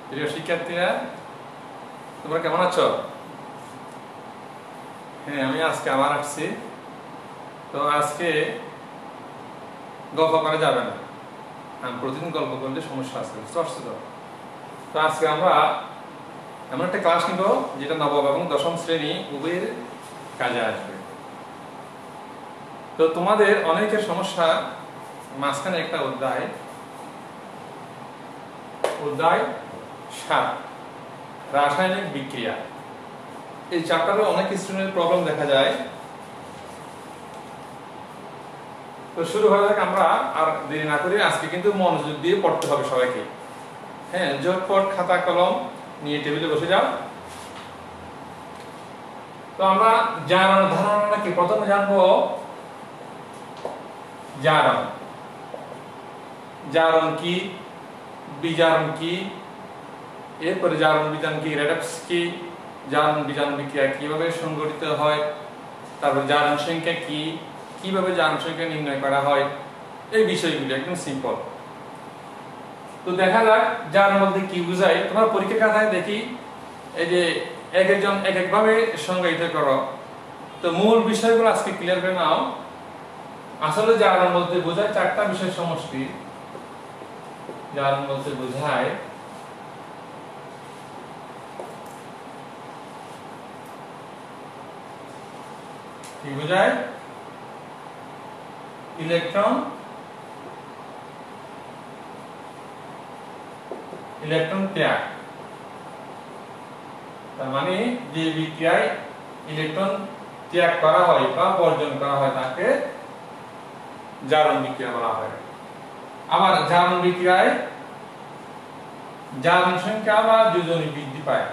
প্রিয় শিক্ষার্থীরা, তোমরা কেমন আছো? হ্যাঁ, আমি আজকে আবার আসছি। তো আজকে গল্প করা যাবে না, আমি প্রতিদিন গল্প করলে সমস্যা আছে, বুঝতে পারছো তো? তো আজকে আমরা এমন একটা ক্লাস নিব যেটা নবম এবং দশম শ্রেণী উভয়ের কাজে আসবে। তো তোমাদের অনেকের সমস্যা, মাঝখানে একটা অধ্যায় 7 রাসায়নিক বিক্রিয়া, এই চ্যাপ্টারে অনেক স্টুডেন্টের প্রবলেম দেখা যায়। তো শুরু হয়ে যাক, আমরা আর দেরি না করে আজকে কিন্তু মনোযোগ দিয়ে পড়তে হবে সবাইকে। হ্যাঁ, ঝটপট খাতা কলম নিয়ে টেবিলে বসে যাও। তো আমরা জারণ ধারণা কি প্রথমে জানবো? জারণ জারণ কি, বিজারণ কি, এরপরে জারণ বিজারণ কি, রেডক্স কি, জারণ বিজারণ বিক্রিয়া কিভাবে সংঘটিত হয়, তারপর জারণ সংখ্যা কি, কিভাবে জারণ সংখ্যা নির্ণয় করা হয়, এই বিষয়গুলো একদম সিম্পল। তো দেখা যাক জারণ বলতে কি বোঝায়। তোমার পরীক্ষা খাতায় দেখি এই যে এক একজন এক একভাবে সংজ্ঞায়িত করো। তো মূল বিষয়গুলো আজকে ক্লিয়ার করে নাও। আসলে জারণ বলতে বোঝায় 4টা বিষয় সমষ্টি। জারণ বলতে বোঝায় কি বোঝায়? ইলেকট্রন ত্যাগ, তার মানে যে বিক্রিয়ায় ইলেকট্রন ত্যাগ করা হয় বা বর্জন করা হয় তাকে জারণ বিক্রিয়া বলা হয়। আবার জারণ বিক্রিয়ায় জারণ সংখ্যা বা যোজনী বৃদ্ধি পায়।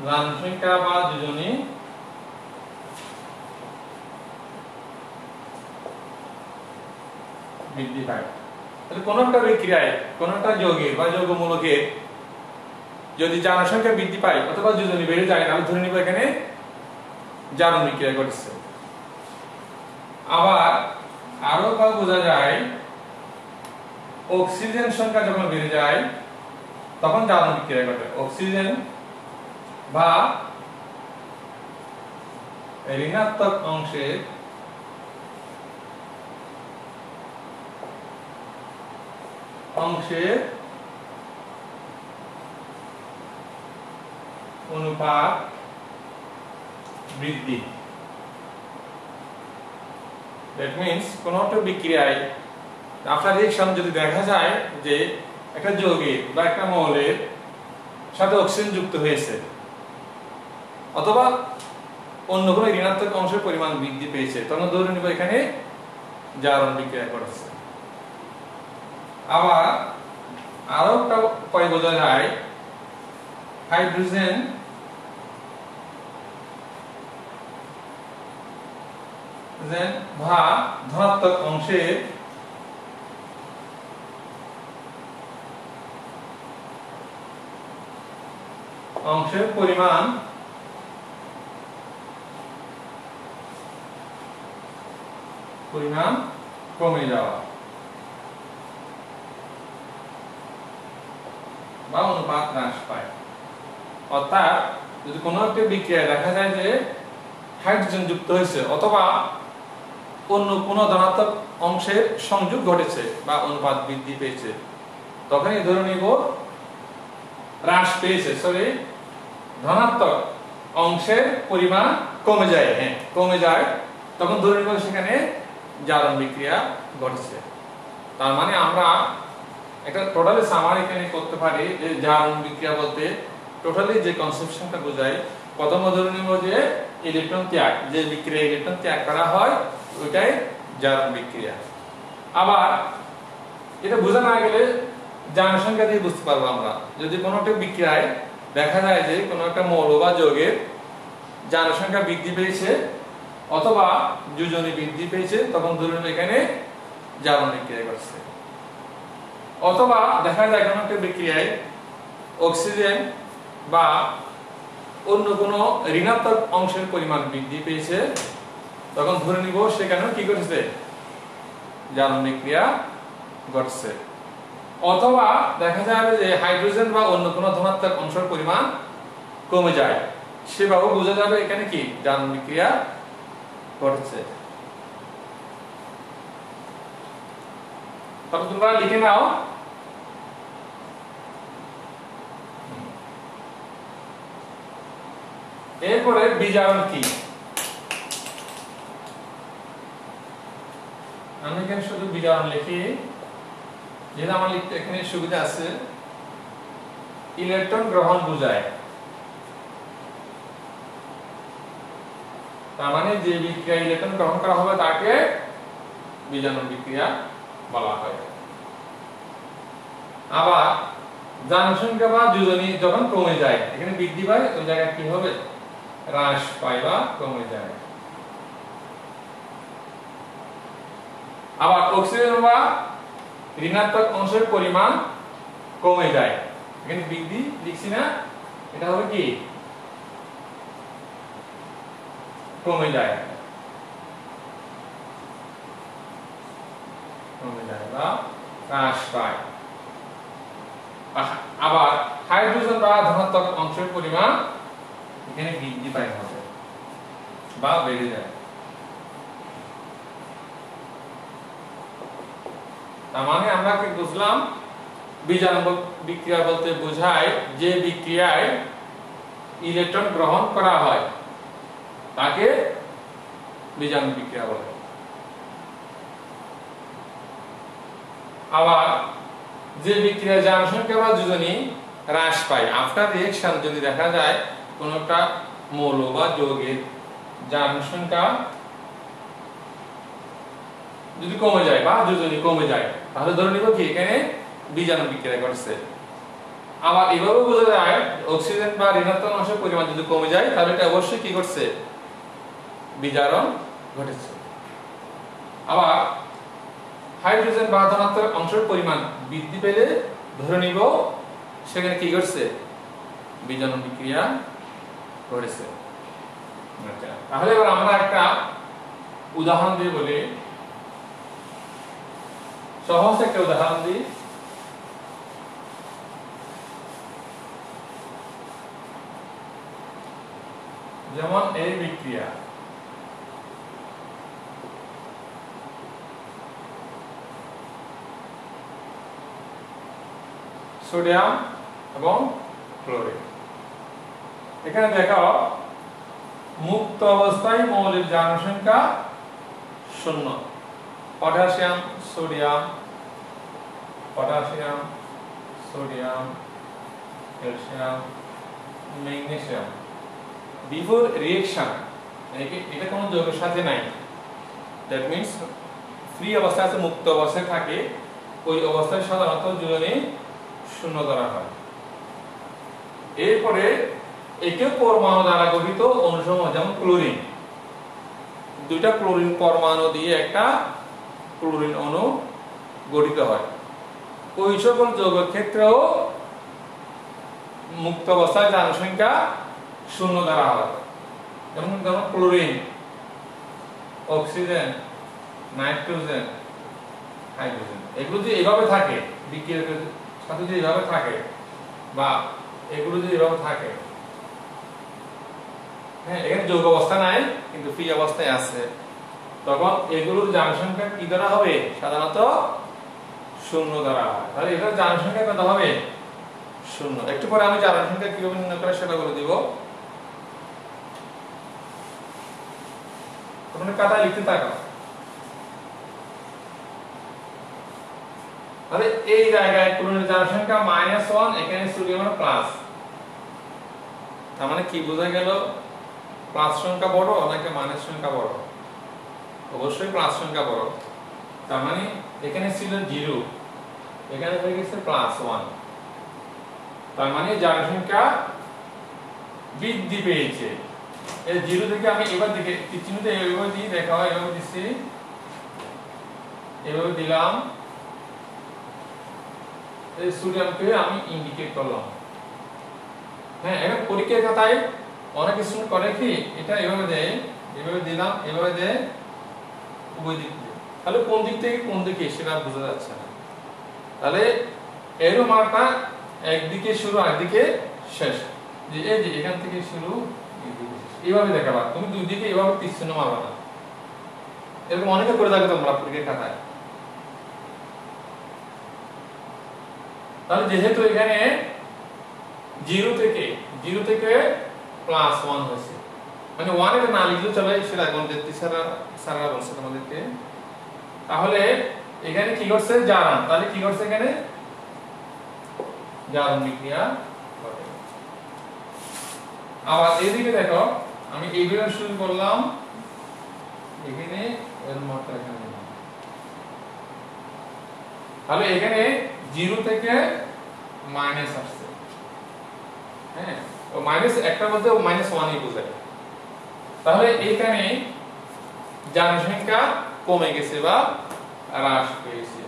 জারণ সংখ্যা বা যোজনী বৃদ্ধি পায়। তাহলে কোন একটা বিক্রিয়ায়, কোন একটা যৌগের বা যৌগমূলকের যদি জারণ সংখ্যা বৃদ্ধি পায় অথবা যোজনী বেড়ে যায়, তাহলে ধরে নিব এখানে জারণ বিক্রিয়া ঘটছে। আবার আরো ভাবে বোঝা যায়, অক্সিজেন সংখ্যা যখন বেড়ে যায় তখন জারণ বিক্রিয়া ঘটে। অক্সিজেন বা ঋণাত্মক অংশের অনুপাত বৃদ্ধি। দ্যাট মিন্স কোন একটা বিক্রিয়ায় আফটার রিঅ্যাকশন যদি দেখা যায় যে একটা যৌগের বা একটা মৌলের সাথে অক্সিজেন যুক্ত হয়েছে অথবা অন্য কোনো ঋণাত্মক অংশের পরিমাণ বৃদ্ধি পেয়েছে, তখন ধরে নিব এখানে জারণ বিক্রিয়া ঘটছে। আবার আরো একটা উপায় বোঝা যায়, হাইড্রোজেন বা ধনাত্মক অংশের পরিমাণ কমে যাওয়া বা অনুপাত হ্রাস পায়। অর্থাৎ যদি কোনো একটা বিক্রিয়ায় দেখা যায় যে হাইড্রোজেন যুক্ত হয়েছে অথবা অন্য কোনো ধনাত্মক অংশের সংযোগ ঘটেছে বা অনুপাত বৃদ্ধি পেয়েছে, তখনই ধরে নিব হ্রাস পেয়েছে, সরি ধনাত্মক অংশের পরিমাণ কমে যায়। হ্যাঁ, কমে যায়, তখন ধরে নিব সেখানে জারণ বিক্রিয়া ঘটছে। তার মানে আমরা একটা টোটালি সামারি এখানে করতে পারি যে জারণ বিক্রিয়া বলতে টোটালি যে কনসেপশনটা বোঝায়, প্রথম ধরে নিব যে ইলেকট্রন ত্যাগ, যে বিক্রিয়া ইলেকট্রন ত্যাগ করা হয় ওইটাই জারণ বিক্রিয়া। আবার এটা বোঝা না গেলে জারণ সংখ্যা দিয়ে বুঝতে পারবো আমরা। যদি কোনো একটা বিক্রিয়ায় দেখা যায় যে কোনো একটা মৌল বা যৌগের জারণ সংখ্যা বৃদ্ধি পেয়েছে অথবা যোজনী বৃদ্ধি পেয়েছে, তখন ধরুন এখানে জারণ বিক্রিয়া ঘটছে। অথবা দেখা যায় কোনো একটা বিক্রিয়ায় অক্সিজেন বা অন্য কোনো ঋণাত্মক অংশের পরিমাণ বৃদ্ধি পেয়েছে, তখন ধরে নিব সেখানেও কি ঘটছে, জারণ বিক্রিয়া ঘটছে। অথবা দেখা যাবে যে হাইড্রোজেন বা অন্য কোনো ধনাত্মক অংশের পরিমাণ কমে যায়, সেভাবে বোঝা যাবে এখানে কি জারণ বিক্রিয়া ঘটছে। তবে তোমরা লিখে নাও। এরপরে বিজারণ কি? আমি এখানে শুধু বিজারণ লিখি, যেটা আমার লিখতে এখানে সুবিধা আছে। ইলেকট্রন গ্রহণ বোঝায়, তার মানে যে বিক্রিয়া ইলেকট্রন গ্রহণ করা হবে তাকে বিজারণ বিক্রিয়া বলা হয়। আবার জনসংখ্যা বা যোজনী যখন কমে যায়, এখানে বৃদ্ধি পায়, ওই জায়গায় কি হবে? হ্রাস পায় বা কমে যায়। আবার অক্সিজেন বা ঋণাত্মক অংশের পরিমাণ কমে যায়, এখানে বৃদ্ধি লিখছি না, এটা হবে কি কমে যায়, কমে যায় বা হ্রাস পায়। আবার হাইড্রোজেন বা ধনাত্মক অংশের পরিমাণ এখানে বৃদ্ধি পায় হবে বা বেড়ে যায়। তার মানে আমরা কি বুঝলাম? বিজারণ বিক্রিয়া বলতে বোঝায় যে বিক্রিয়ায় ইলেকট্রন গ্রহণ করা হয় তাকে বিজারণ বিক্রিয়া বলে। আবার যে বিক্রিয়ায় জনসংখ্যা বা যোজনী হ্রাস পায়, আফটার রিঅ্যাকশন যদি দেখা যায় কোন একটা মৌল বা যৌগের জনসংখ্যা যদি কমে যায় বা যোজনী কমে যায়, তাহলে ধরে নিব কি এখানে বিজারণ বিক্রিয়া ঘটছে। আবার এভাবে বোঝা যায় অক্সিজেন বা ঋণাত্মক অংশের পরিমাণ যদি কমে যায়, তাহলে এটা অবশ্যই কি ঘটছে? বিজারণ ঘটেছে। আবার হাইড্রোজেন বা ধনাত্মক অংশের পরিমাণ বৃদ্ধি পেলে ধরে নিব সেখানে কি ঘটছে? বিজারণ বিক্রিয়া ঘটেছে। তাহলে এবার আমরা একটা উদাহরণ দিয়ে বলি, সহজ একটা উদাহরণ দিই। যেমন এই বিক্রিয়া, সোডিয়াম এবং ক্লোরিন। এখানে দেখো মুক্ত অবস্থায় মৌলের জনসংখ্যা 0, potassium sodium, potassium sodium calcium magnesium. Before reaction, এটা কোনো যৌগের সাথে নাই, দ্যাট মিন্স ফ্রি অবস্থায় আছে, মুক্ত অবস্থায় থাকে, ওই অবস্থায় সাধারণত যোজনী 0 ধরা হয়। এরপরে একে পরমাণু দ্বারা গঠিত অণুসমূহ, যেমন ক্লোরিন, দুইটা ক্লোরিন পরমাণু দিয়ে একটা ক্লোরিন অণু গঠিত হয়। ওই সকল যৌগের ক্ষেত্রেও মুক্ত অবস্থায় জনসংখ্যা 0 ধরা হয়। যেমন ক্লোরিন, অক্সিজেন, নাইট্রোজেন, হাইড্রোজেন, এগুলো যদি এইভাবে থাকে, বিক্রিয়ার সাথে যদি এইভাবে থাকে বা এগুলো যদি এইভাবে থাকে, হ্যাঁ, এখানে যৌগ অবস্থা নাই কিন্তু ফ্রি অবস্থায় আছে, তখন এগুলোর জনসংখ্যা কি ধরা হবে? সাধারণত 0 ধরা হয়। তাহলে এটার জনসংখ্যা কত হবে? 0। একটু পরে আমি জনসংখ্যা কিভাবে নির্ণয় করে সেটা বলে দিব। তোমরা খাতায় লিখতে থাকো। তাহলে এই জায়গায় ক্লোরিনের জনসংখ্যা -1, এখানে সোডিয়ামের প্লাস। তার মানে কি বোঝা গেল? প্লাস সংখ্যা বড় নাকি মাইনাস সংখ্যা বড়? অবশ্যই প্লাস সংখ্যা বড়। তার মানে এখানে ছিল 0, এখানে হয়ে গেছে +1। তার মানে জনসংখ্যা বৃদ্ধি পেয়েছে। এই 0 থেকে আমি এবার দিকে চিহ্নটা এইভাবে দিয়ে দেখা হয়, এভাবে দিচ্ছি, এভাবে দিলাম, এই সোডিয়ামকে আমি ইন্ডিকেট করলাম। হ্যাঁ, এখন পরীক্ষার খাতায় অনেক স্টুডেন্ট করে কি, এটা এভাবে দেয়, এভাবে দিলাম, এভাবে দেয়, উভয় দিক দিয়ে। তাহলে কোন দিক থেকে কোন দিকে সেটা বোঝা যাচ্ছে না। তাহলে এরো মারটা একদিকে শুরু একদিকে শেষ, যে এই যে এখান থেকে শুরু এইদিকে শেষ, এইভাবে দেখাবা। তুমি দুই দিকে এইভাবে তীর চিহ্ন মারবা না। এরকম অনেকে করে থাকো তোমরা পরীক্ষার খাতায়। তাহলে যেহেতু এখানে 0 থেকে +1 হয়েছে, মানে 1 এর না লিখলেও চলে, সেটা এখন দেখতে সারা বলছে তোমাদেরকে। তাহলে এখানে কি করছে জারণ, তাহলে কি করছে এখানে জারণ বিক্রিয়া ঘটে। আবার এইদিকে দেখো, আমি এইভাবে শুরু করলাম, এখানে এর মাত্রা এখানে, তাহলে এখানে 0 থেকে মাইনাস আসছে। হ্যাঁ, ও মাইনাস একটার মধ্যে ও -1ই বোঝায়। তাহলে এখানে জারণ সংখ্যা কমে গেছে বা হ্রাস পেয়েছে।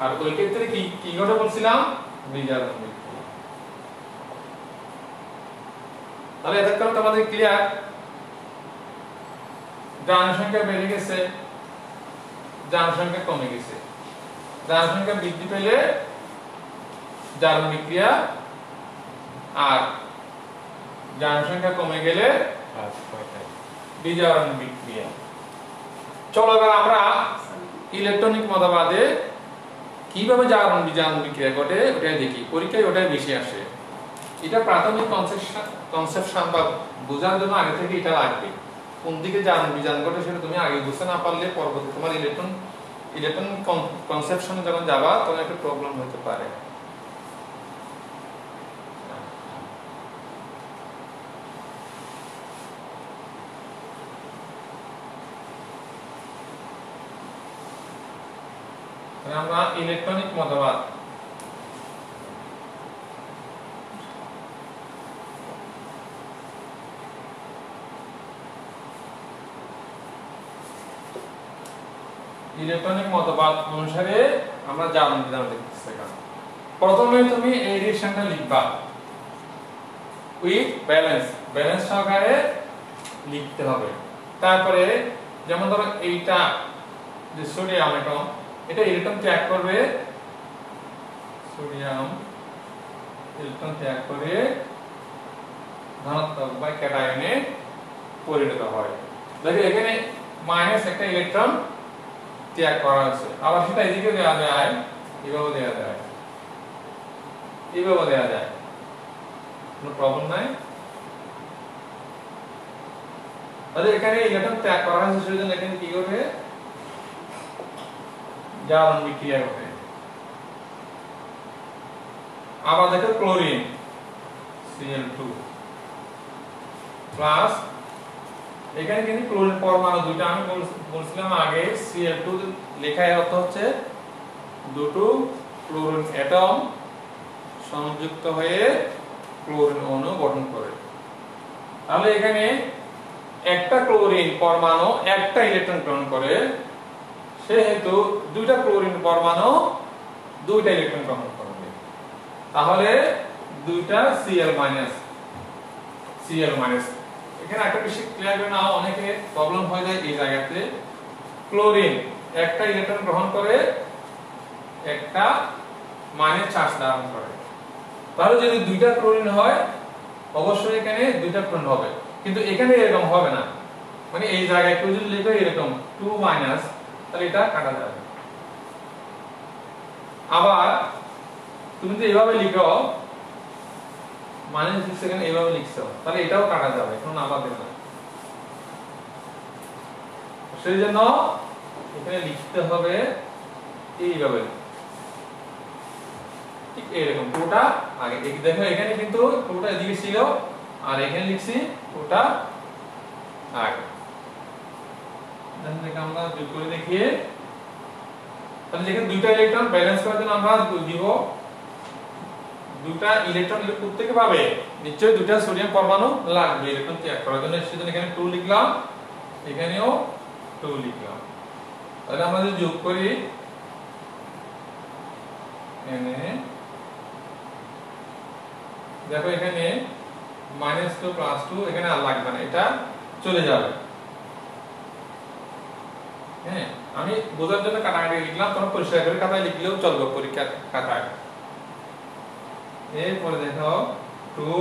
আর ওই ক্ষেত্রে কি কি ঘটে বলছিলাম, বিজারণ বিক্রিয়া। তাহলে এতক্ষণ তোমাদের ক্লিয়ার, জারণ সংখ্যা বেড়ে গেছে, জারণ সংখ্যা কমে গেছে। জারণ সংখ্যা বৃদ্ধি পেলে জারণ বিক্রিয়া, আর জারণ সংখ্যা কমে গেলে বিজারণ বিক্রিয়া। চলো এবার আমরা ইলেকট্রনিক মতবাদে কিভাবে জারণ বিজারণ বিক্রিয়া ঘটে ওটাই দেখি। পরীক্ষায় ওটাই বেশি আসে। এটা প্রাথমিক কনসেপশন বা বোঝার জন্য আগে থেকে এটা লাগবে। কোন দিকে জারণ বিজারণ ঘটে সেটা তুমি আগে বুঝতে না পারলে পরবর্তী তোমার ইলেকট্রন কনসেপশনে যখন যাবা তখন একটা প্রবলেম হতে পারে। আমরা ইলেকট্রনিক মতবাদ, ইলেকট্রনিক মতবাদ অনুসারে আমরা জারণ বিজারণ দেখতেছি। প্রথমে তুমি এই রিলেশনটা লিখবা উইথ ব্যালেন্স সহকারে লিখতে হবে। তারপরে যেমন ধরো এইটা যে সোডিয়াম অ্যাটম, এটা ইলেকট্রন ত্যাগ করবে, সোডিয়াম ইলেকট্রন ত্যাগ করে ধনাত্মক বা ক্যাটায়নে পরিণত হয়। দেখো এখানে মাইনাস একটা ইলেকট্রন ত্যাগ করা হয়েছে, আবার সেটা এদিকে দেওয়া যায়, এভাবে দেওয়া যায়, এভাবে দেওয়া যায়, কোনো প্রবলেম নাই। তাহলে এখানে ইলেকট্রন ত্যাগ করা হয়েছে, সেজন্য এখানে কি করবে, জারণ বিক্রিয়া হবে। আবার দেখো ক্লোরিন Cl2 প্লাস, এখানে কিন্তু ক্লোরিন পরমাণু দুটো, আমি বলছিলাম আগে Cl2 লেখার অর্থ হচ্ছে দুটো ক্লোরিন অ্যাটম সংযুক্ত হয়ে ক্লোরিন অণু গঠন করে। তাহলে এখানে একটা ক্লোরিন পরমাণু একটা ইলেকট্রন গ্রহণ করে, সেহেতু দুইটা ক্লোরিন পরমাণু দুইটা ইলেকট্রন গ্রহণ করবে। তাহলে দুইটা Cl মাইনাস। এখানে একটা বিষয় ক্লিয়ার করে নাও, অনেকে প্রবলেম হয়ে যায় এই জায়গাতে। ক্লোরিন একটা ইলেকট্রন গ্রহণ করে, একটা মাইনাস চার্জ ধারণ করে। তাহলে যদি দুইটা ক্লোরিন হয় অবশ্যই এখানে দুইটা ক্লোরিন হবে, কিন্তু এখানে এরকম হবে না। মানে এই জায়গায় কেউ যদি লিখে এরকম 2 তাহলে এটা কাটা যাবে। আবার তুমি যদি এইভাবে লিখো -6 সেকেন্ড এইভাবে লিখছো, তাহলে এটাও কাটা যাবে, কোনো আবার দেবে না। সেই জন্য এখানে লিখতে হবে এইভাবে, ঠিক এরকম পুরোটা আগে। দেখো এখানে কিন্তু পুরোটা এদিকে ছিল, আর এখানে লিখছি পুরোটা আগে। দেখো আমরা যোগ করে দেখিয়ে, তাহলে যেখানে দুইটা ইলেকট্রন ব্যালেন্স করার জন্য আমরা দিব, দুইটা ইলেকট্রন প্রত্যেকে পাবে, নিশ্চয়ই দুইটা সোডিয়াম পরমাণু লাগবে ইলেকট্রন ত্যাগ করার জন্য। সেজন্য এখানে 2 লিখলাম, এখানেও 2 লিখলাম। তাহলে আমরা যদি যোগ করি, দেখো এখানে -2 +2, এখানে আর লাগবে না, এটা চলে যাবে। হ্যাঁ, আমি বোঝার জন্য কাটাকাটি লিখলাম, তোমরা পরিষ্কার করে খাতায় লিখলেও চলবে পরীক্ষার খাতায়। এরপরে দেখো 2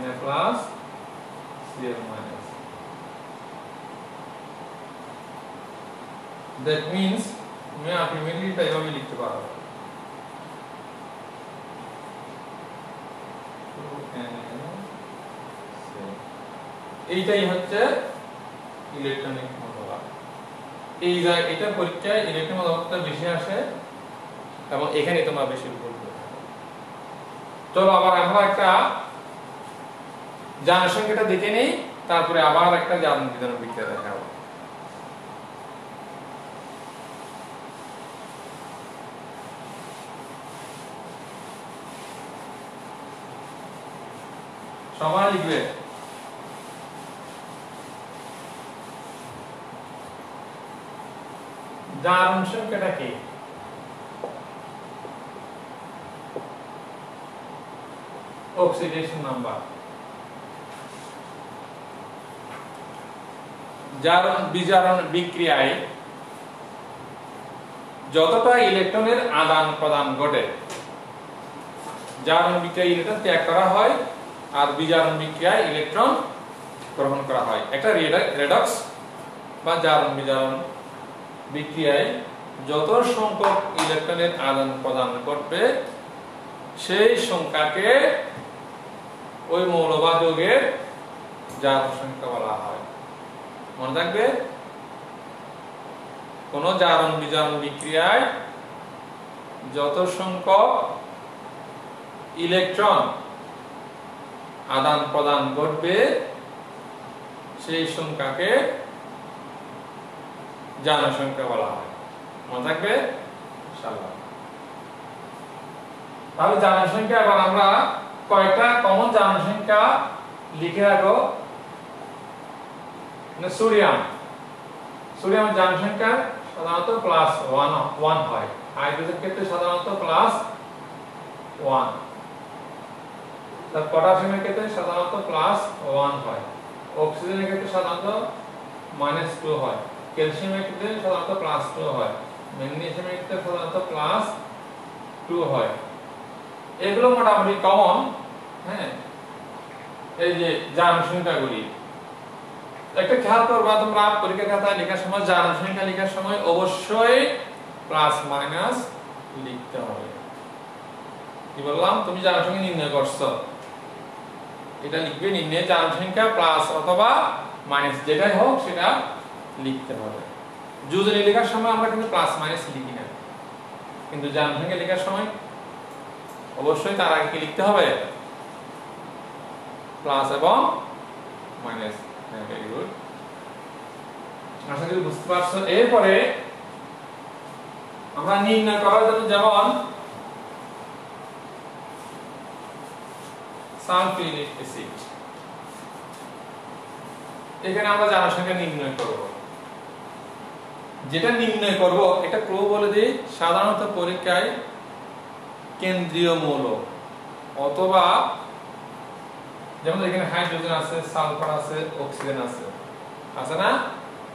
Na plus Cl minus. That means তুমি আলটিমেটলি এটা এভাবে লিখতে পারো, 2Na। এইটাই হচ্ছে ইলেকট্রনিক মতবাদ। এই এটা পরীক্ষায় ইলেকট্রনিক মতবাদটা বেশি আসে এবং এখানে তোমরা বেশি ভুল করে থাকো। চলো আবার আমরা একটা জনসংখ্যাটা দেখে নেই, তারপরে আবার একটা জারণ বিজারণ বিক্রিয়া দেখাবো। সবাই লিখবে জারণ সংখ্যাটা কি? Oxidation number. জারণ বিজারণ বিক্রিয়ায় যতটা ইলেকট্রনের আদান প্রদান ঘটে, জারণ বিক্রিয়ায় ইলেকট্রন ত্যাগ করা হয় আর বিজারণ বিক্রিয়ায় ইলেকট্রন গ্রহণ করা হয়। একটা রেডক্স বা জারণ বিজারণ বিক্রিয়ায় যত সংখ্যক ইলেকট্রনের আদান প্রদান ঘটবে সেই সংখ্যাকে ওই মৌল বা যৌগের জারণ সংখ্যা বলা হয়। মনে রাখবে, কোন জারণ বিজারণ বিক্রিয়ায় যত সংখ্যক ইলেকট্রন আদান প্রদান ঘটবে সেই সংখ্যাকে জারণ সংখ্যা বলা হয়। মনে থাকবে ইনশাআল্লাহ। তাহলে জারণ সংখ্যা এবার আমরা কয়টা কমন জারণ সংখ্যা লিখে রাখো। সোডিয়াম জারণ সংখ্যা সাধারণত +1 হয়, হাইড্রোজেন ক্ষেত্রে সাধারণত +1, তার পটাশিয়ামের ক্ষেত্রে সাধারণত +1 হয়, অক্সিজেনের ক্ষেত্রে সাধারণত -2 হয়, ক্যালসিয়ামের ক্ষেত্রে সাধারণত +2 হয়, ম্যাগনেসিয়ামের ক্ষেত্রে সাধারণত +2 হয়। এগুলো মোটামুটি কমন। হ্যাঁ, এই যে জারণ সংখ্যাগুলি একটা খেয়াল করবা তোমরা, পরীক্ষা খাতায় লেখার সময় জারণ সংখ্যা লেখার সময় অবশ্যই প্লাস মাইনাস লিখতে হবে। কি বললাম? তুমি জারণ সংখ্যা নির্ণয় করছো, এটা লিখবে, নির্ণয় জারণ সংখ্যা প্লাস অথবা মাইনাস যেটাই হোক সেটা লিখতে হবে। যোজনী লেখার সময় আমরা কিন্তু প্লাস মাইনাস লিখি না, কিন্তু জারণ সংখ্যা লেখার সময় অবশ্যই তার আগে কি লিখতে হবে? প্লাস এবং মাইনাস। ভেরি গুড, আশা করি বুঝতে পারছো। এরপরে আমরা নির্ণয় করার জন্য যেমন সালফিউরিক অ্যাসিড, এখানে আমরা জারণ সংখ্যা নির্ণয় করব। যেটা নির্ণয় করব এটা ক্লু বলে দিই, সাধারণত পরীক্ষায় কেন্দ্রীয় মৌল অথবা যেমন এখানে হাইড্রোজেন আছে, সালফার আছে, অক্সিজেন আছে, আছে না?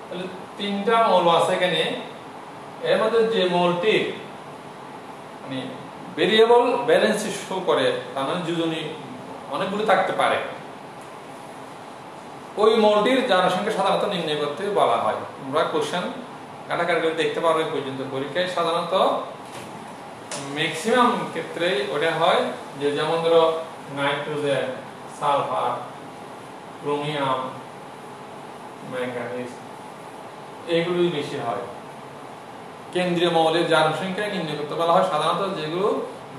তাহলে তিনটা মৌল আছে এখানে। এর মধ্যে যে মৌলটি মানে ভেরিয়েবল ব্যালেন্স শো করে, তার মানে যোজনী অনেকগুলো থাকতে পারে, ওই মৌলটির জারণ সংখ্যা সাধারণত নির্ণয় করতে বলা হয়। আমরা কোশ্চেন কাটাকাটি দেখতে পারো এই পর্যন্ত পরীক্ষায়। সাধারণত ম্যাক্সিমাম ক্ষেত্রে ওটা হয় যে, যেমন ধরো নাইট্রোজেন, সালফার, ক্রোমিয়াম, ম্যাঙ্গানিজ, এগুলোই বেশি হয়। কেন্দ্রীয় মৌলের জারণ সংখ্যা নির্ণয় করতে বলা হয় সাধারণত যেগুলো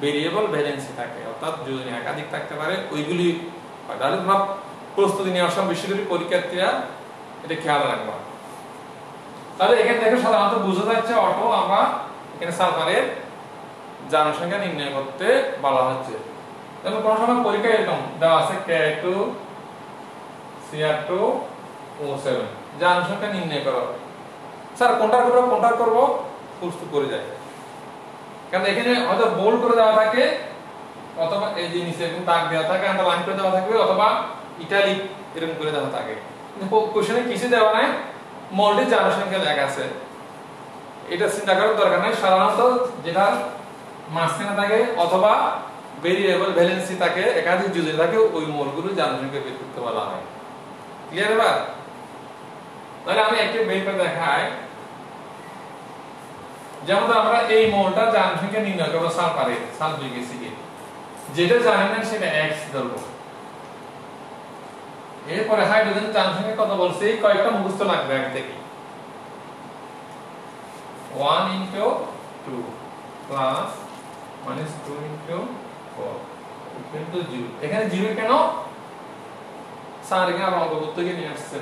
ভেরিয়েবল ভ্যালেন্সি থাকে, অর্থাৎ যোজনী একাধিক থাকতে পারে, ওইগুলি হয়। তাহলে তোমরা প্রস্তুতি নেওয়ার সময় বিশেষ করে পরীক্ষার্থীরা এটা খেয়াল রাখবা। তাহলে এখানে দেখো সাধারণত বোঝা যাচ্ছে অটো আমরা এখানে সালফারের জারণ সংখ্যা নির্ণয় করতে বলা হচ্ছে। তাহলে কোন সময় পরীক্ষায় এরকম দেওয়া আছে K2 Cr2O7 জারণ সংখ্যা নির্ণয় করো। স্যার কোনটা করব প্রস্তুত করে যায়, কারণ এখানে হয়তো বোল্ড করে দেওয়া থাকে, অথবা এই যে নিচে এরকম দাগ দেওয়া থাকে, আন্ডারলাইন করে দেওয়া থাকবে, অথবা ইটালিক এরকম করে দেওয়া থাকে। কিন্তু কোশ্চেনে কিছু দেওয়া নাই, মৌলটির জারণ সংখ্যা লেখা আছে। এটা চিন্তা করার দরকার নাই। সাধারণত যেটা মাঝখানে থাকে অথবা ভেরিয়েবল ভ্যালেন্সি থাকে, একাধিক যদি থাকে ওই মোলগুলো জারণসংখ্যা বের করতে বলা হয়। ক্লিয়ার? এবার তাহলে আমি একটা বের করে দেখাই। যেমন আমরা এই মোলটা জারণসংখ্যা নির্ণয় করব সালফারের, সালফিউরিক অ্যাসিডের, যেটা জানি না সেটা x ধরবো। এরপরে হাইড্রোজেন জারণসংখ্যা কত বলছে এই কয়েকটা মুখস্থ লাগবে আগে থেকে। 1 into 2 plus minus 2 into 4 equal to 0। এখানে 0 কেন? স্যার এখানে আবার অঙ্ক করতে গিয়ে নিয়ে আসছে।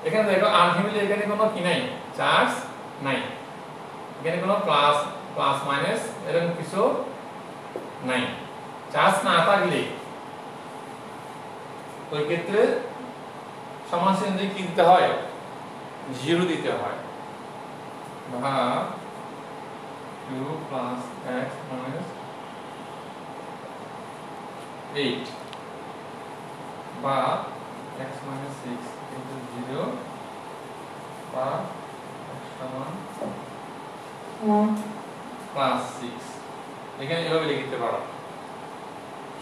এখানে দেখো আলটিমেটলি এখানে কোনো কি নাই, চার্জ নাই, এখানে কোনো প্লাস প্লাস মাইনাস এরকম কিছু নাই। চার্জ না থাকলে ওই ক্ষেত্রে সমান চিহ্নে কি দিতে হয়? 0 দিতে হয়। ভাগ 2 plus x minus 8 বা x minus 6 into 0 বা x সমান plus 6। এখানে এভাবে লিখতে পারো।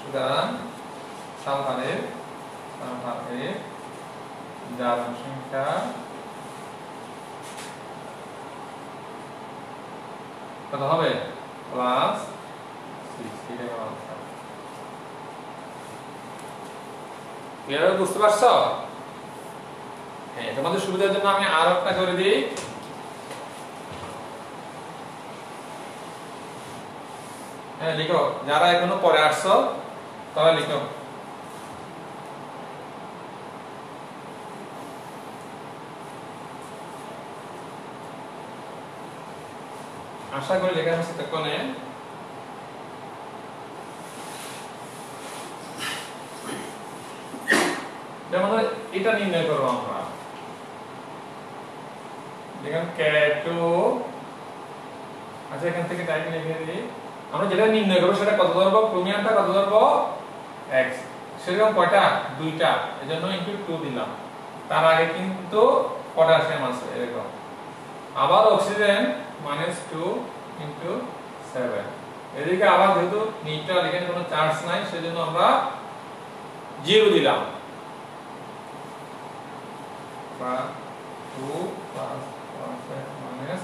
সুতরাং সালফারের জারণসংখ্যা কত হবে? প্লাস 6। এটা আমার আনসার। ক্লিয়ার? বুঝতে পারছো? হ্যাঁ, তোমাদের সুবিধার জন্য আমি আরো একটা করে দিই। হ্যাঁ, লিখো। যারা এখনো পরে আসছো তারা লিখো। আশা করি লেখা হচ্ছে তখনে। যেমন এটা নির্ণয় করবো আমরা, যেখানে K2, আচ্ছা এখান থেকে টাইপ লিখে দিই। আমরা যেটা নির্ণয় করবো সেটা কত ধরবো? ক্রোমিয়ামটা কত ধরবো? x। সেরকম কয়টা? 2টা, এজন্য ইনটু 2 দিলাম। তার আগে কিন্তু পটাশিয়াম আছে এরকম। আবার অক্সিজেন -2 into 7। এদিকে আবার যেহেতু নিউট্রাল, এখানে কোনো চার্জ নাই, সেজন্য আমরা 0 দিলাম। বা 2 plus minus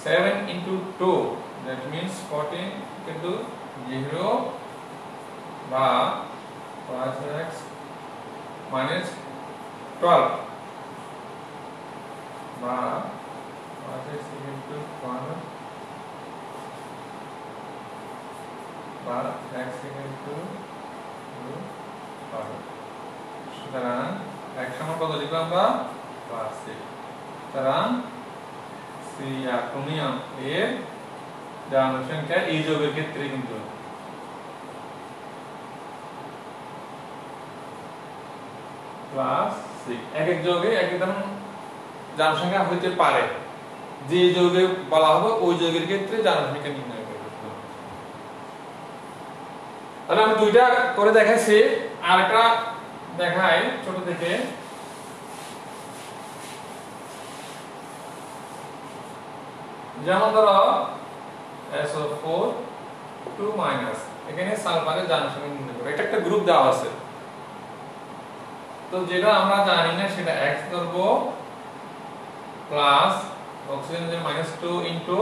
7 into 2, that means 14 into 0 বা plus x minus 12 বা plus x into 1 বা x into 2। সুতরাং x সমান কত লিখবো আমরা? প্লাস 6। সুতরাং ক্রোমিয়াম এর জারণসংখ্যা এই যৌগের ক্ষেত্রে কিন্তু প্লাস 6। এক এক যৌগে এক এক ধরনের জারণসংখ্যা হতে পারে। যে যৌগে বলা হবে ওই যৌগের ক্ষেত্রে জারণসংখ্যা নির্ণয় করতে হবে। তাহলে আমি 2টা করে দেখাইছি, আর একটা দেখাই ছোট থেকে। যেমন ধরো SO4 2-, এখানে সালফারের জারণসংখ্যা নির্ণয় করো। এটা একটা গ্রুপ দেওয়া আছে, তো যেটা আমরা জানি না সেটা x ধরবো, প্লাস অক্সিজেন যে -2 into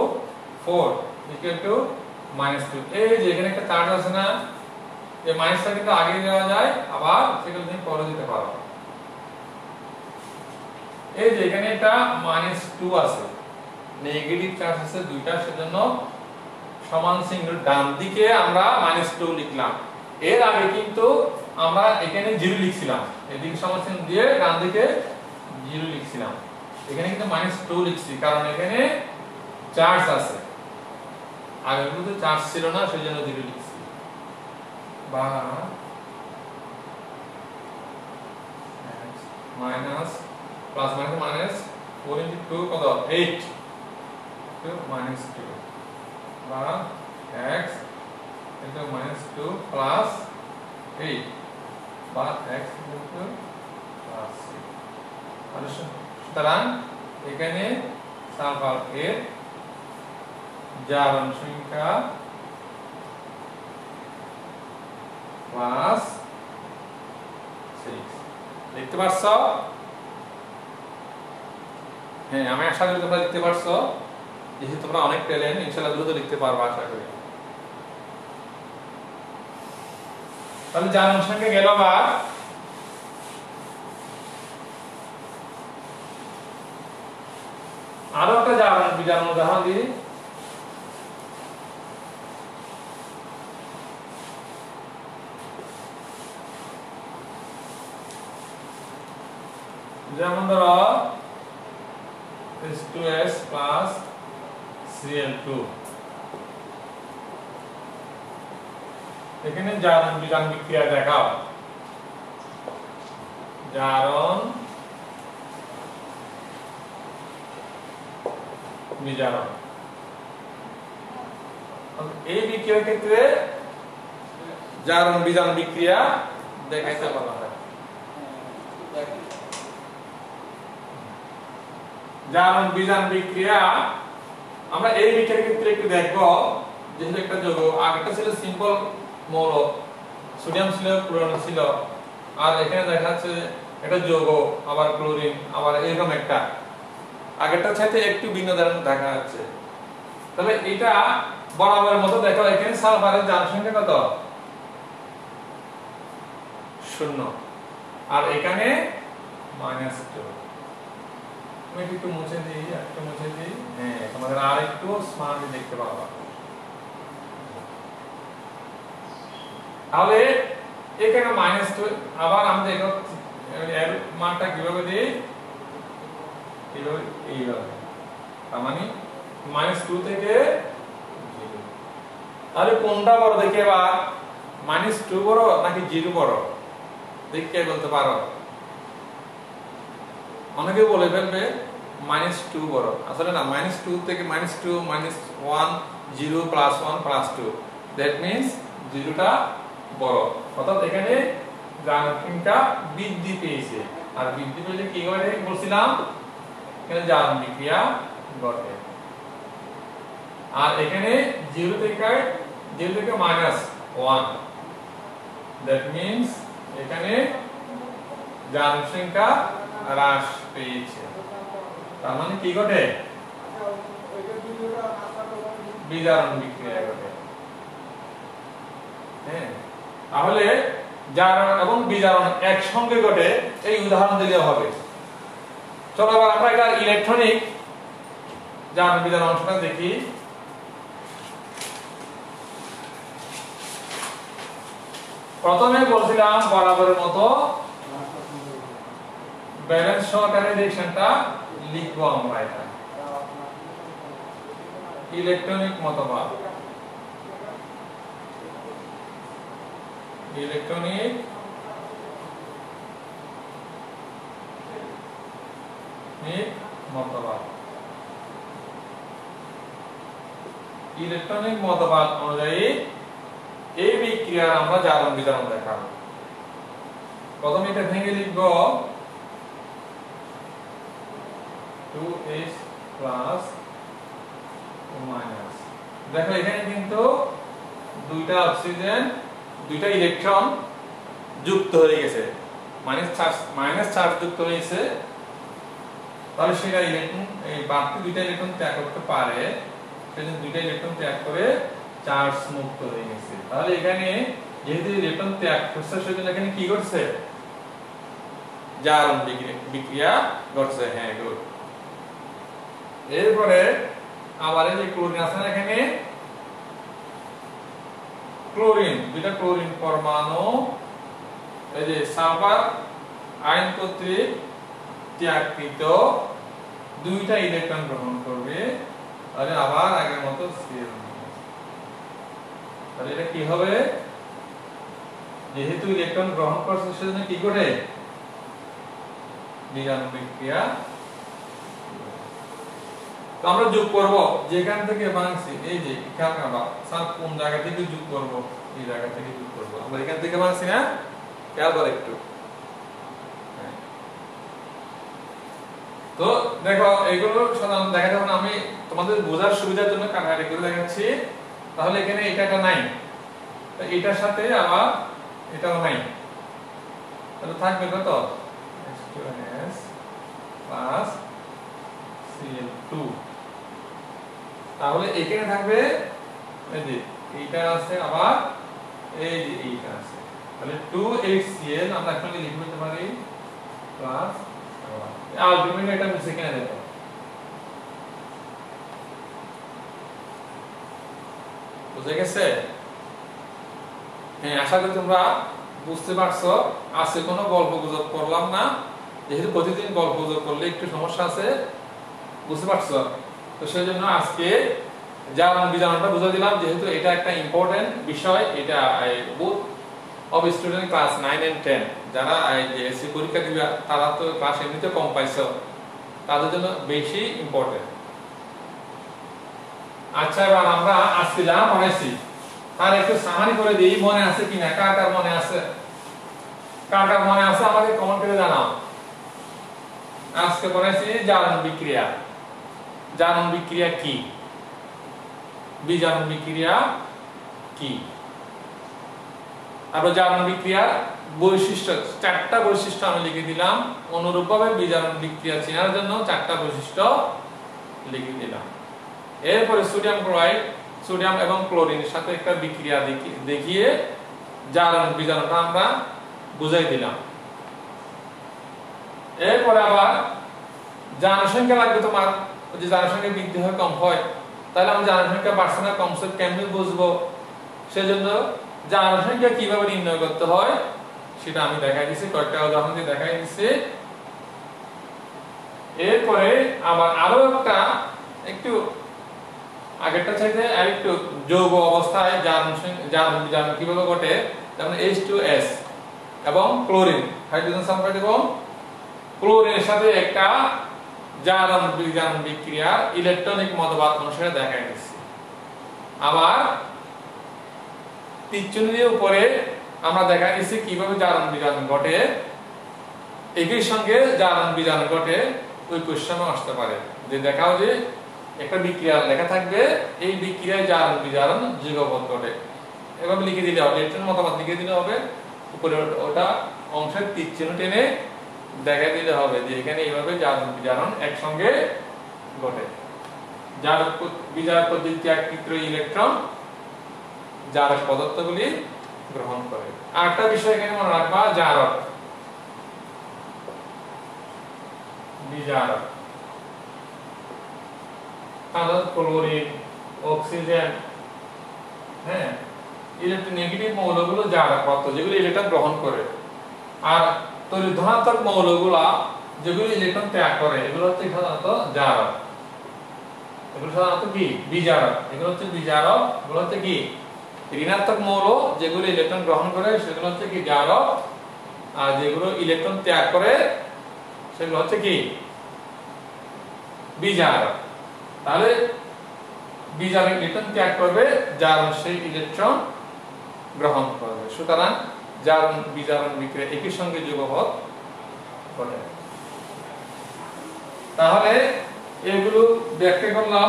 4 equal to -2। এই যে এখানে একটা চার্জ আছে না, যে মাইনাসটা কিন্তু আগে দেওয়া যায়, আবার সেগুলো তুমি পরে দিতে পারো। এই যে এখানে একটা -2 আছে, নেগেটিভ চার্জ আছে 2টা, সেজন্য সমান চিহ্ন ডান দিকে আমরা -2 লিখলাম। এর আগে কিন্তু আমরা এখানে 0 লিখছিলাম, এদিকে সমান চিহ্ন দিয়ে ডান দিকে 0 লিখছিলাম। এখানে কিন্তু -2 লিখছি কারণ এখানে চার্জ আছে, আগেগুলোতে চার্জ ছিল না, সেজন্য 0 লিখছি। বা মাইনাস প্লাস মাইনাস 4 into 2 কত? 8 to -2 বা x into -2 plus 8 বা x into plus 6। সুতরাং এখানে সালফার এর জারণসংখ্যা প্লাস 6 দেখতে পাচ্ছ? হ্যাঁ, আমি আশা করি তোমরা লিখতে পারছো। যেহেতু তোমরা অনেক ট্যালেন্ট, ইনশাআল্লাহ দ্রুত লিখতে পারবা আশা করি। তাহলে যার অনুসঙ্গে গেল আবার আরো একটা জারণ উদাহরণ দিই। যেমন ধরো H2S plus Cl2, এখানে জারণ বিজারণ বিক্রিয়া দেখাও। জারণ বিজারণ, এই বিক্রিয়ার ক্ষেত্রে জারণ বিজারণ বিক্রিয়া দেখাইতে বলা হয়। জারণ বিজারণ বিক্রিয়া আমরা এই বিক্রিয়ার ক্ষেত্রে একটু দেখবো। যেহেতু একটা যৌগ, আগেটা ছিল সিম্পল মৌল, সোডিয়াম ছিল, ক্লোরিন ছিল, আর এখানে দেখা যাচ্ছে এটা যৌগ, আবার ক্লোরিন, আবার এরকম একটা আগেরটার সাথে একটু ভিন্ন ধরনের দেখা যাচ্ছে। তবে এটা বরাবরের মতো দেখো, এখানে সালফারের জারণ সংখ্যা কত? 0, আর এখানে -2। আমি একটু মুছে দিই, একটু মুছে দিই। হ্যাঁ, তোমাদের আর একটু স্মার্টলি দেখতে পাবা। তাহলে এখানে -2, আবার আমরা দেখো এর মানটা কিভাবে দিই, এইভাবে। তার মানে -2 থেকে 0। তাহলে কোনটা বড় দেখে এবার, -2 বড় নাকি 0 বড় দেখে বলতে পারো? অনেকে বলে ফেলবে -2 বড়। আসলে না, -2 থেকে -2 -1 0 +1 +2, দ্যাট মিন্স 0টা বড়। অর্থাৎ এখানে জারণ সংখ্যা বৃদ্ধি পেয়েছে, আর বৃদ্ধি পেলে কি হয় বলছিলাম, এখানে জারণ বিক্রিয়া ঘটে। আর এখানে 0 থেকে -1, দ্যাট মিন্স এখানে জারণ সংখ্যা হ্রাস পেয়েছে। তার মানে কি ঘটে? বিজারণ বিক্রিয়া ঘটে। হ্যাঁ, তাহলে জারণ এবং বিজারণ একসঙ্গে ঘটে, এই উদাহরণ দিলে হবে। চলো এবার আমরা এটা ইলেকট্রনিক জারণ বিজারণ অংশটা দেখি। প্রথমে বলছিলাম বরাবরের মতো ব্যালেন্স সহকারে রিঅ্যাকশনটা লিখবো আমরা। এটা ইলেকট্রনিক মতবাদ, ইলেকট্রনিক মতবাদ। ইলেকট্রনিক মতবাদ অনুযায়ী এই বিক্রিয়ার আমরা জারণ বিজারণ দেখাবো। প্রথমে এটা ভেঙে লিখবো 2H প্লাস মাইনাস। দেখো এখানে কিন্তু দুইটা অক্সিজেন, দুইটা ইলেকট্রন যুক্ত হয়ে গেছে, মাইনাস চার্জ যুক্ত হয়েছে। তাহলে সেটা ইলেকট্রন, এই বাড়তি দুইটা ইলেকট্রন ত্যাগ করতে পারে, সেজন্য দুইটা ইলেকট্রন ত্যাগ করে চার্জ মুক্ত হয়ে গেছে। তাহলে এখানে যেহেতু ইলেকট্রন ত্যাগ করছে, সেজন্য এখানে কি ঘটছে? জারণ বিক্রিয়া ঘটছে। হ্যাঁ, গুড। এরপরে আবার এই যে ক্লোরিন আছে না, এখানে ক্লোরিন, দুইটা ক্লোরিন পরমাণু এই যে সালফার আয়ন কর্তৃক ত্যাগকৃত দুইটা ইলেকট্রন গ্রহণ করবে, তাহলে আবার আগের মতো Cl। তাহলে এটা কি হবে? যেহেতু ইলেকট্রন গ্রহণ করছে, সেজন্য কি ঘটে? বিজারণ বিক্রিয়া। তো আমরা যোগ করব, যেখান থেকে ভাঙছি, এই যে খেয়াল করবা স্যার কোন জায়গা থেকে যোগ করব, এই জায়গা থেকে যোগ করব। আমরা এখান থেকে ভাঙছি না, খেয়াল করো একটু। তো দেখো এইগুলো সাধারণত দেখা যাবে না, আমি তোমাদের বোঝার সুবিধার জন্য কাটাকাটি করে দেখাচ্ছি। তাহলে এখানে এটা নাই, তো এটার সাথে আবার এটাও নাই, তাহলে থাকবে কত H2S প্লাস Cl2। তাহলে এখানে থাকবে এই যে এইটা আছে, আবার এই যে এইটা আছে, তাহলে 2HCl আমরা এখন লিখে দিতে পারি প্লাস আলটিমেটলি এটা মুছে কেন দেব। বুঝে গেছে? হ্যাঁ, আশা করি তোমরা বুঝতে পারছো। আজকে কোনো গল্প গুজব করলাম না, যেহেতু প্রতিদিন গল্প গুজব করলে একটু সমস্যা আছে, বুঝতে পারছো? তো সেই জন্য আজকে জারণ বিজারণটা বুঝে দিলাম, যেহেতু এটা একটা ইম্পর্টেন্ট বিষয়। এটা booth of student class 9 and 10 যারা এসসি পরীক্ষা দিবে তারা তো ক্লাস এমনিতে কম পাইছো, তাদের জন্য বেশি ইম্পর্টেন্ট। আচ্ছা, এবার আমরা আজকে যা পড়াইছি তার একটু সামারি করে দিই, মনে আছে কিনা, কার কার মনে আছে? কার কার মনে আছে আমাকে কমেন্ট করে জানাও। আজকে পড়াইছি জারণ বিক্রিয়া। জারণ বিক্রিয়া কি, বিজারণ বিক্রিয়া কি, আর জারণ বিক্রিয়ার বৈশিষ্ট্য, 4টা বৈশিষ্ট্য আমি লিখে দিলাম। অনুরূপভাবে বিজারণ বিক্রিয়া চেনার জন্য 4টা বৈশিষ্ট্য লিখে দিলাম। এরপরে সোডিয়াম ক্লোরাইড, সোডিয়াম এবং ক্লোরিনের সাথে একটা বিক্রিয়া দেখিয়ে জারণ বিজারণটা আমরা বুঝাই দিলাম। এরপরে আবার জারণ সংখ্যা লাগবে তোমার, যে জারণ সংখ্যা বৃদ্ধি হয় কম হয়, তাহলে আমি জারণ সংখ্যা বাড়ছে না কমছে কেমনে বুঝবো? সেজন্য জারণ সংখ্যা কিভাবে নির্ণয় করতে হয় সেটা আমি দেখাই দিচ্ছি, কয়েকটা উদাহরণ দিয়ে দেখাই দিচ্ছি। এরপরে আবার আরো একটা একটু আগেরটা চাইতে আরেকটু যৌগ অবস্থায় জারণ কিভাবে ঘটে, যেমন H2S এবং ক্লোরিন, হাইড্রোজেন সালফাইড এবং ক্লোরিনের সাথে একটা জারণ বিক্রিয়ার ইলেকট্রনিক মতবাদ অনুসারে দেখাই দিচ্ছি। আবার তীরচিহ্নের উপরে আমরা দেখাই দিচ্ছি কিভাবে জারণ বিজারণ ঘটে। একই সঙ্গে জারণ বিজারণ ঘটে ওই কোশ্চেনও আসতে পারে, যে দেখাও যে একটা বিক্রিয়া লেখা থাকবে, এই বিক্রিয়ায় জারণ বিজারণ যুগপৎ ঘটে, এভাবে লিখে দিলে হবে, ইলেকট্রন মতবাদ লিখে দিলে হবে, উপরে ওটা অংশের তীরচিহ্ন টেনে দেখাই দিলে হবে যে এখানে এইভাবে জারণ বিজারণ একসঙ্গে ঘটে। জারক বিজারক পদ্ধতিতে একত্রিত ইলেকট্রন জারক পদার্থগুলি গ্রহণ করে। আরেকটা বিষয় এখানে মনে রাখবা, জারক বিজারক ক্লোরিন, অক্সিজেন, হ্যাঁ, ইলেকট্রোনেগেটিভ মৌলগুলো জারক পদার্থ যেগুলো ইলেকট্রন গ্রহণ করে। আর তড়িৎ ধনাত্মক মৌলগুলা যেগুলো ইলেকট্রন ত্যাগ করে এগুলো হচ্ছে সাধারণত জারক। এগুলো সাধারণত কি বিজারক, এগুলো হচ্ছে বিজারক। এগুলো হচ্ছে কি ঋণাত্মক মৌল যেগুলো ইলেকট্রন গ্রহণ করে সেগুলো হচ্ছে কি জারক, আর যেগুলো ইলেকট্রন ত্যাগ করে সেগুলো হচ্ছে কি বিজারক। তাহলে বিজারক ইলেকট্রন ত্যাগ করবে, জারণ সেই ইলেকট্রন গ্রহণ করবে। সুতরাং জারণ বিজারণ বিক্রিয়া একই সঙ্গে যুগপৎ ঘটে। তাহলে এগুলো ব্যাখ্যা করলাম।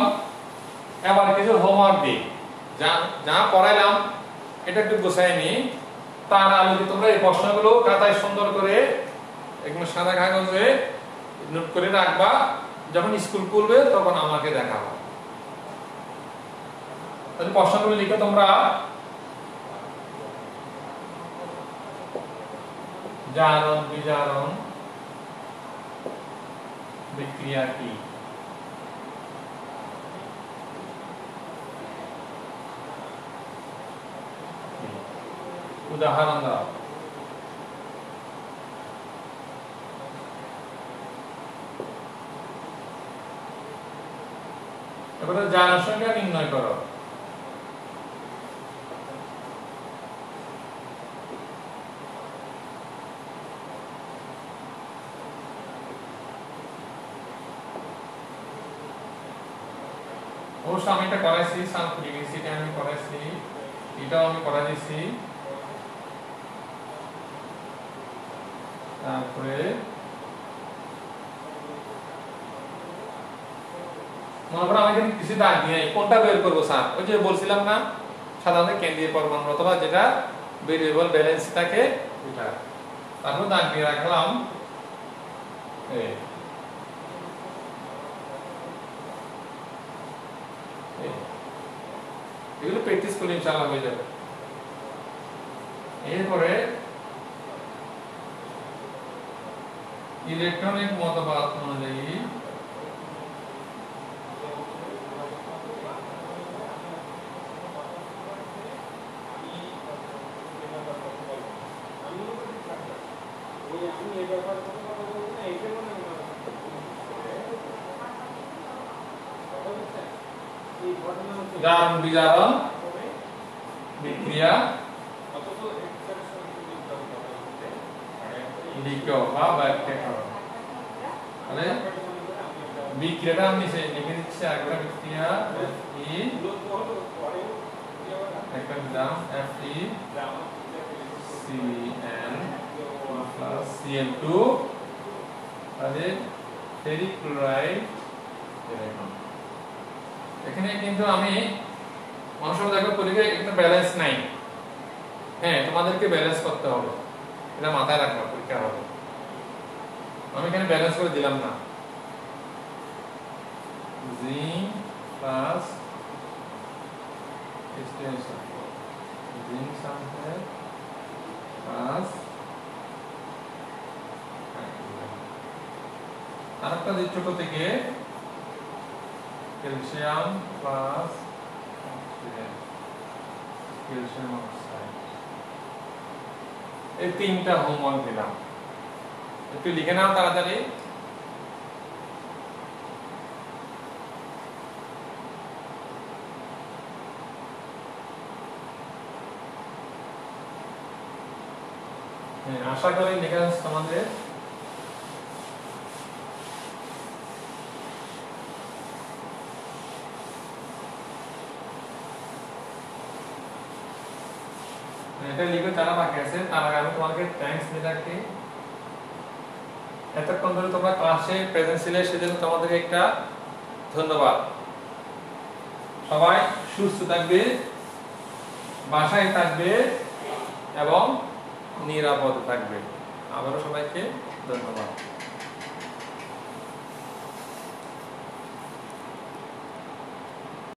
এবার কিছু হোমওয়ার্ক দিই, যা পড়াইলাম এটা একটু গোছাই নি, তার আলোকে তোমরা এই প্রশ্নগুলো খাতায় সুন্দর করে একদম সাদা কাগজে নোট করে রাখবা, যখন স্কুল খুলবে তখন আমাকে দেখাবো। তাহলে প্রশ্নগুলো লিখে তোমরা জারণ বিজারণ বিক্রিয়া কি, উদাহরণ দাও। এবারে জারণ সংখ্যা নির্ণয় করো। অবশ্য আমি এটা করাইছি, সালফিউরিক অ্যাসিড আমি করাইছি, এটাও আমি করাই দিয়েছি। তারপরে মনে করো আমি এখানে কিছু দাগ দিয়ে কোনটা বের করবো স্যার, ওই যে বলছিলাম না সাধারণত কেন্দ্রীয় পরমাণু অথবা যেটা ভেরিয়েবল ব্যালেন্স থাকে এটা। তারপর দাগ দিয়ে রাখলাম এগুলো প্র্যাকটিস করলে ইনশাআল্লাহ হয়ে যাবে। এরপরে ইলেকট্রনিক মতবাদ অনুযায়ী জারণ বিজারণ বিক্রিয়া লিখো বা ব্যাখ্যা করো। তাহলে বিক্রিয়াটা আমি লিখে দিচ্ছি একটা বিক্রিয়া FE একটা দিলাম FE CN plus Cl2 তাহলে ফেরিক ক্লোরাইড এরকম। এখানে কিন্তু আমি মানুষের দেখো পরীক্ষায় একটা ব্যালেন্স নাই। হ্যাঁ তোমাদেরকে ব্যালেন্স করতে হবে, এটা মাথায় রাখবা পরীক্ষা হবে। আমি এখানে ব্যালেন্স করে দিলাম না। Zinc plus extension zinc sulphate plus আরেকটা যে ছোট থেকে ক্যালসিয়াম প্লাস ক্যালসিয়াম অক্সাইড। এই তিনটা হোমওয়ার্ক দিলাম, একটু লিখে নাও তাড়াতাড়ি। আশা করি লেখা আছে তোমাদের। এটা লিখে যারা বাকি আছে তার আগে আমি তোমাকে থ্যাঙ্কস দিয়ে রাখি। এতক্ষণ ধরে তোমরা ক্লাসে প্রেজেন্ট ছিলে সেজন্য তোমাদেরকে একটা ধন্যবাদ। সবাই সুস্থ থাকবে, বাসায় থাকবে এবং নিরাপদ থাকবে। আবারও সবাইকে ধন্যবাদ।